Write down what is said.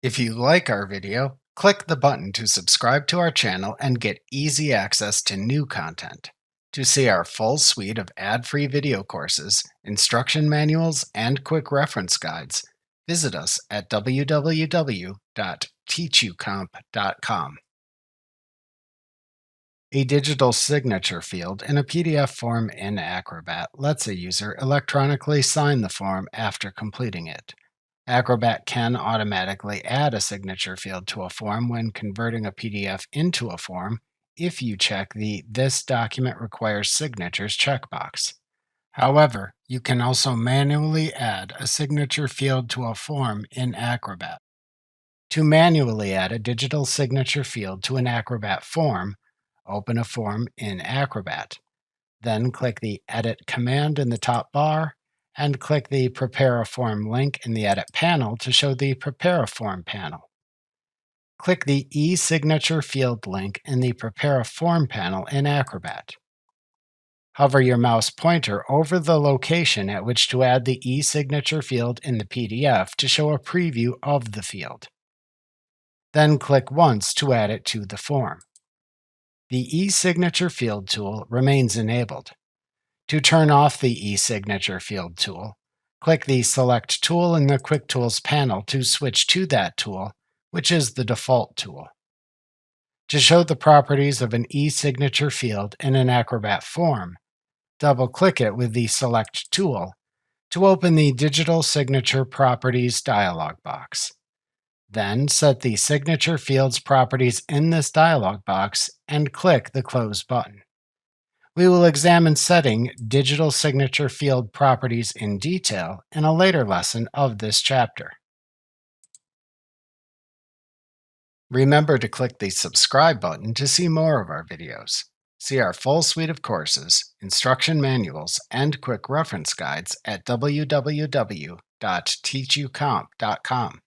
If you like our video, click the button to subscribe to our channel and get easy access to new content. To see our full suite of ad-free video courses, instruction manuals, and quick reference guides, visit us at www.teachucomp.com. A digital signature field in a PDF form in Acrobat lets a user electronically sign the form after completing it. Acrobat can automatically add a signature field to a form when converting a PDF into a form if you check the This document requires signatures checkbox. However, you can also manually add a signature field to a form in Acrobat. To manually add a digital signature field to an Acrobat form, open a form in Acrobat. Then click the Edit command in the top bar and click the Prepare a Form link in the Edit panel to show the Prepare a Form panel. Click the e-signature field link in the Prepare a Form panel in Acrobat. Hover your mouse pointer over the location at which to add the e-signature field in the PDF to show a preview of the field. Then click once to add it to the form. The e-signature field tool remains enabled. To turn off the e-signature field tool, click the Select tool in the Quick Tools panel to switch to that tool, which is the default tool. To show the properties of an e-signature field in an Acrobat form, double-click it with the Select tool to open the Digital Signature Properties dialog box. Then set the signature field's properties in this dialog box and click the Close button. We will examine setting digital signature field properties in detail in a later lesson of this chapter. Remember to click the subscribe button to see more of our videos. See our full suite of courses, instruction manuals, and quick reference guides at www.teachucomp.com.